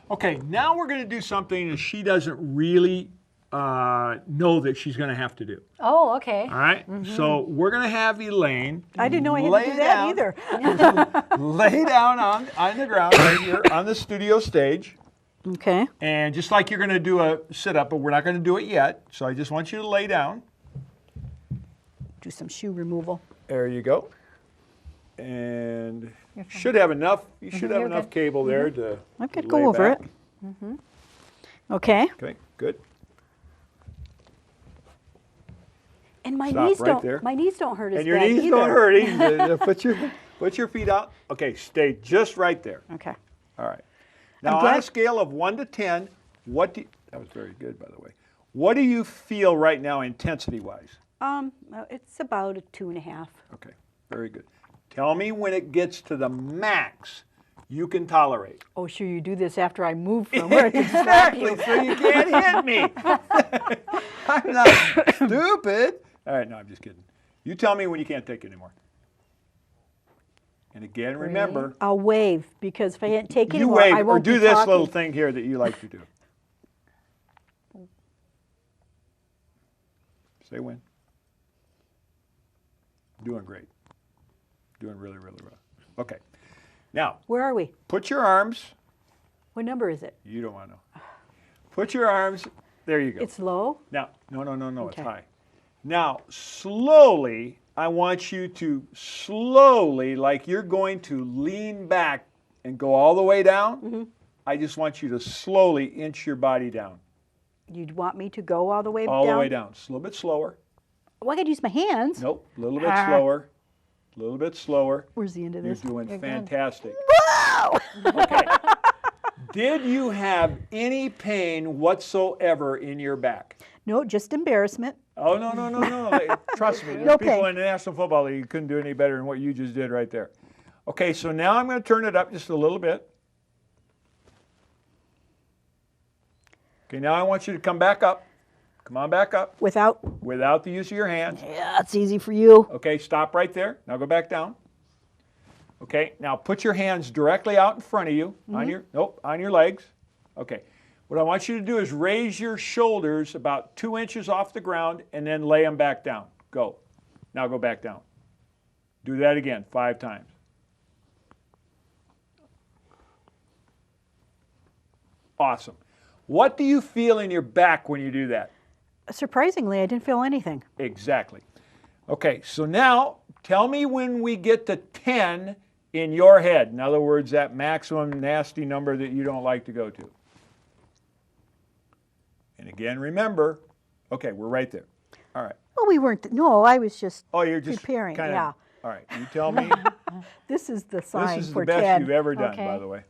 Okay, now we're going to do something that she doesn't really know that she's going to have to do. Oh, okay. All right? So we're going to have Elaine. I didn't know I had to do that either. Lay down on the ground right here on the studio stage. Okay. And just like you're going to do a sit-up, but we're not going to do it yet. So I just want you to lay down. Do some shoe removal. There you go. And should have enough. You should have enough cable there to. I could lay go over back. it. Okay. Okay, good. And my Stop knees right don't. there. My knees don't hurt as And your bad knees either. don't hurt either. Put your feet out. Okay, stay just right there. Okay. All right. Now on a scale of 1 to 10, what do you, that was very good, by the way. What do you feel right now, intensity-wise? It's about a 2.5. Okay, very good. Tell me when it gets to the max you can tolerate. Oh, sure. You do this after I move from where I can slap Exactly, you. so you can't hit me. I'm not stupid. All right, no, I'm just kidding. You tell me when you can't take it anymore. And again, remember, I'll wave because if I can't take it you anymore, wave I or won't do be this talking. little thing here that you like to do. Say when. Doing great. Doing really, really well. Okay. Now, Where are we? put your arms. What number is it? You don't want to know. Put your arms. There you go. It's low. Now, no, Okay. it's high. Now, slowly, I want you to slowly, like you're going to lean back and go all the way down. I just want you to slowly inch your body down. You'd want me to go all the way down? All the way down. Just a little bit slower. Well, I could use my hands. Nope, a little bit slower. A little bit slower. Where's the end of You're this? doing You're good. fantastic. Wow! Okay. Did you have any pain whatsoever in your back? No, just embarrassment. Oh, no. Trust me, there's No people pain. in the National Football League who couldn't do any better than what you just did right there. Okay, so now I'm going to turn it up just a little bit. Okay, now I want you to come back up. Come on back up Without. without the use of your hands. Yeah, it's easy for you. Okay, stop right there. Now go back down. Okay, now put your hands directly out in front of you on your legs. Okay. What I want you to do is raise your shoulders about 2 inches off the ground and then lay them back down. Go. Now go back down. Do that again 5 times. Awesome. What do you feel in your back when you do that? Surprisingly, I didn't feel anything. Exactly. Okay, so now tell me when we get to 10 in your head. In other words, that maximum nasty number that you don't like to go to. And again, remember, okay, we're right there. All right. Well, we weren't. No, I was just You're just preparing. kinda, Yeah. All right, you tell me. This is the sign This is for the best 10. you've ever done, Okay. by the way.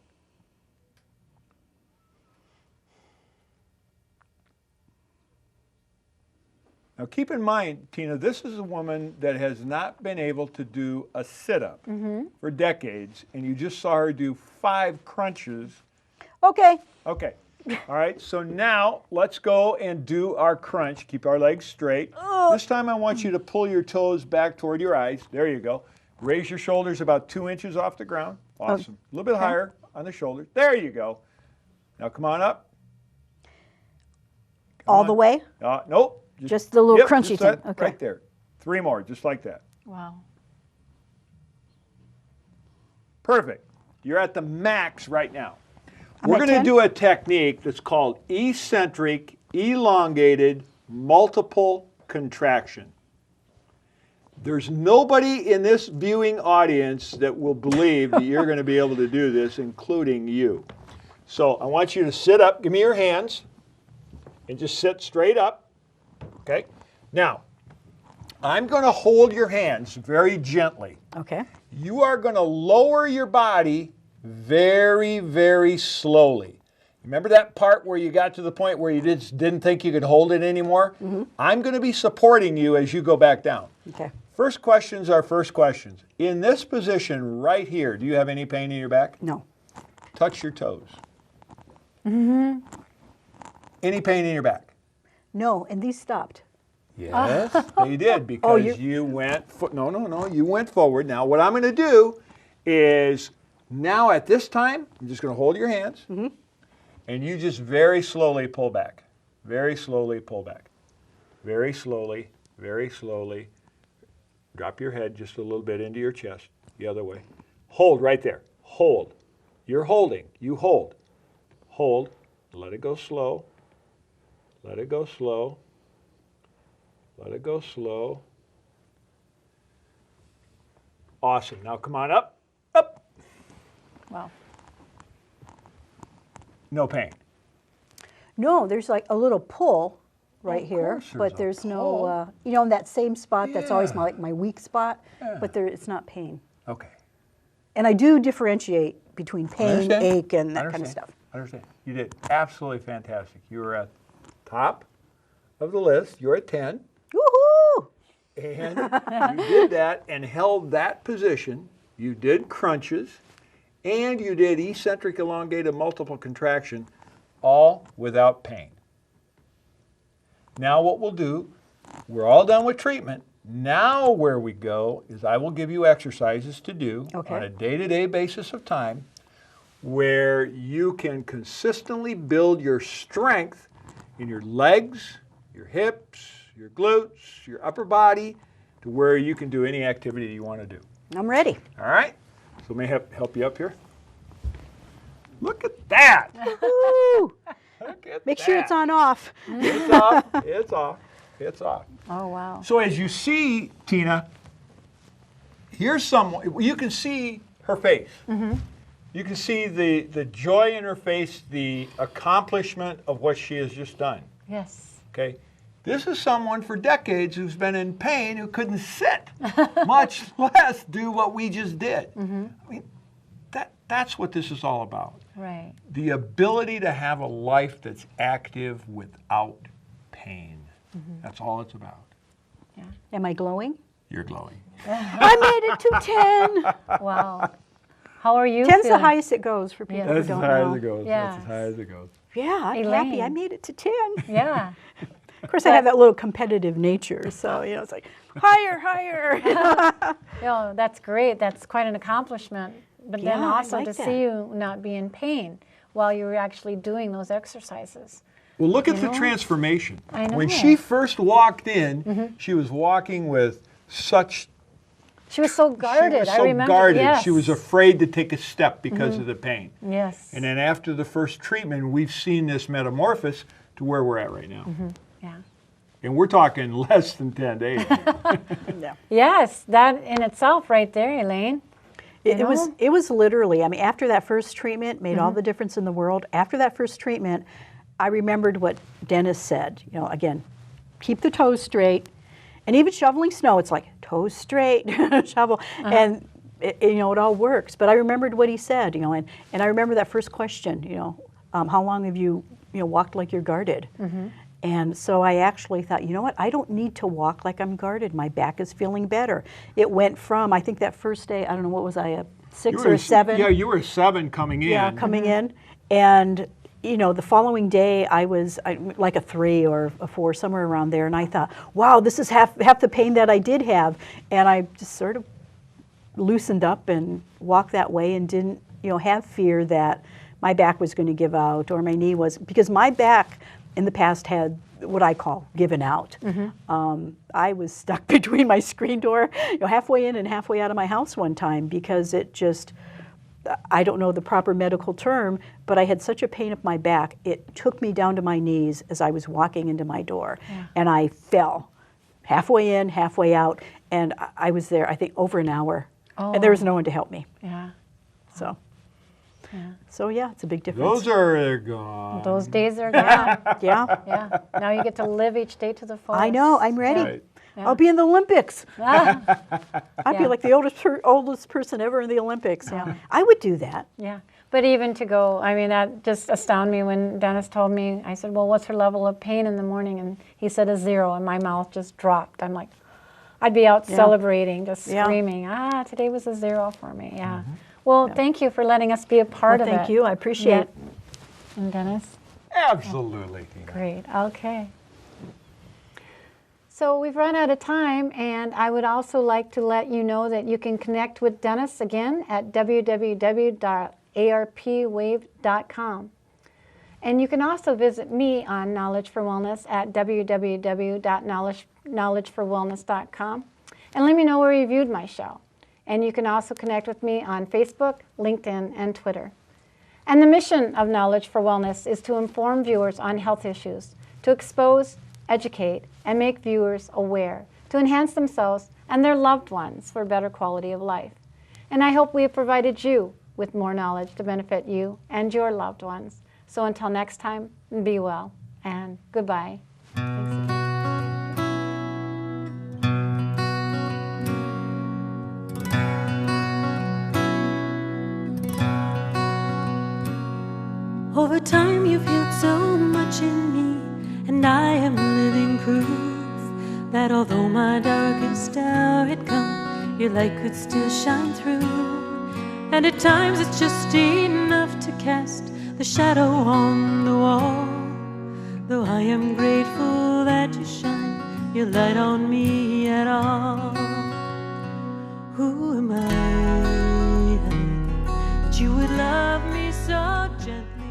Now keep in mind, Tina, this is a woman that has not been able to do a sit-up for decades, and you just saw her do 5 crunches. Okay. Okay. All right, so now let's go and do our crunch. Keep our legs straight. This time I want you to pull your toes back toward your eyes. There you go. Raise your shoulders about 2 inches off the ground. Awesome. A little bit higher on the shoulders. There you go. Now come on up. All the way? Nope. Just the little Yep, crunchy just thing. that Okay. right there. 3 more, just like that. Wow. Perfect. You're at the max right now. I'm We're at going to 10? do a technique that's called eccentric, elongated, multiple contraction. There's nobody in this viewing audience that will believe that you're going to be able to do this, including you. So I want you to sit up. Give me your hands. And just sit straight up. Okay? Now, I'm going to hold your hands very gently. Okay. You are going to lower your body very, very slowly. Remember that part where you got to the point where you just didn't think you could hold it anymore? I'm going to be supporting you as you go back down. Okay. First questions are first questions. In this position right here, do you have any pain in your back? No. Touch your toes. Any pain in your back? No, and these stopped. Yes, they did because you went, you went forward. Now what I'm going to do is, now at this time, I'm just going to hold your hands. And you just very slowly pull back. Very slowly pull back. Very slowly, very slowly. Drop your head just a little bit into your chest, the other way. Hold right there. Hold. You're holding. You hold. Hold. Let it go slow. Let it go slow. Let it go slow. Awesome. Now come on up. Up. Wow. No pain. No, there's like a little pull right Of here, course but there's a there's no, pull. you know, in that same spot, that's always Yeah. my weak spot, Yeah. but it's not pain. Okay. And I do differentiate between pain, Understand. ache, and that kind of Understand. stuff. Understand. You did absolutely fantastic. You were at the top of the list. You're at 10. Woohoo! And you did that and held that position. You did crunches. And you did eccentric elongated multiple contraction, all without pain. Now what we'll do, we're all done with treatment. Now where we go is I will give you exercises to do on a day-to-day basis of time where you can consistently build your strength in your legs, your hips, your glutes, your upper body, to where you can do any activity you want to do. I'm ready. All right? So may I help you up here? Look at that! Woo! Look at Make sure it's that. on off. It's off. It's off. It's off. Oh, wow. So as you see, Tina, here's someone, you can see her face. You can see the joy in her face, the accomplishment of what she has just done. Yes. Okay? This is someone for decades who's been in pain, who couldn't sit, much less do what we just did. I mean, that's what this is all about. Right. The ability to have a life that's active without pain. That's all it's about. Yeah. Am I glowing? You're glowing. I made it to 10. Wow. How are you 10's the feeling? highest it goes for people Yeah. who That's as don't high know. as it goes. Yes. That's as high as it goes. Yeah, I'm Elaine. happy. I made it to 10. Yeah. Of course, I have that little competitive nature, so you know, it's like higher, higher. Yeah, that's great. That's quite an accomplishment. But then Yeah, I also like to that. see you not be in pain while you were actually doing those exercises. Well, look at the know? transformation. I know. When she first walked in, she was walking with such. She was so guarded. She was I so remember. guarded. Yes. She was afraid to take a step because of the pain. Yes. And then after the first treatment, we've seen this metamorphosis to where we're at right now. Yeah. And we're talking less than 10 days. Yeah. Yes, that in itself right there, Elaine. It You was know? it was literally, I mean, after that first treatment made all the difference in the world. After that first treatment, I remembered what Dennis said, you know, again, keep the toes straight. And even shoveling snow, it's like toes straight, shovel. And you know, it all works. But I remembered what he said, you know, and I remember that first question, you know, how long have you walked like you're guarded? And so I actually thought, you know what, I don't need to walk like I'm guarded. My back is feeling better. It went from, I think that first day, I don't know, what was I, a 6 or a 7? Yeah, you were a 7 coming in. Yeah, coming in. And, you know, the following day I was like a 3 or a 4, somewhere around there. And I thought, wow, this is half the pain that I did have. And I just sort of loosened up and walked that way and didn't, you know, have fear that my back was going to give out or my knee was, because my back in the past had what I call given out. I was stuck between my screen door, you know, halfway in and halfway out of my house one time because it just, I don't know the proper medical term, but I had such a pain up my back, it took me down to my knees as I was walking into my door. And I fell halfway in, halfway out, and I was there, I think, over an hour. And there was no one to help me. Yeah. So, so yeah, it's a big difference. Those are gone. Those days are gone. Yeah. Yeah. Now you get to live each day to the fullest. I know, I'm ready. Right. I'll be in the Olympics. I'd Yeah. be like the oldest person ever in the Olympics. Yeah, I would do that. Yeah. But even to go, I mean, that just astounded me when Dennis told me, I said, well, what's her level of pain in the morning? And he said a 0, and my mouth just dropped. I'm like, I'd be out celebrating, just Yeah. screaming, today was a 0 for me. Yeah. Well, thank you for letting us be a part of it. Thank you. I appreciate it. And Dennis? Absolutely, Tina. Great. Okay. So we've run out of time, and I would also like to let you know that you can connect with Dennis again at www.arpwave.com. And you can also visit me on Knowledge for Wellness at www.knowledgeforwellness.com and let me know where you viewed my show. And you can also connect with me on Facebook, LinkedIn, and Twitter. And the mission of Knowledge for Wellness is to inform viewers on health issues, to expose, educate, and make viewers aware, to enhance themselves and their loved ones for better quality of life. And I hope we have provided you with more knowledge to benefit you and your loved ones. So until next time, be well and goodbye. Thanks again. Over time you've healed so much in me, and I am living proof that although my darkest hour had come, your light could still shine through. And at times it's just enough to cast the shadow on the wall. Though I am grateful that you shine your light on me at all. Who am I that you would love me so gently?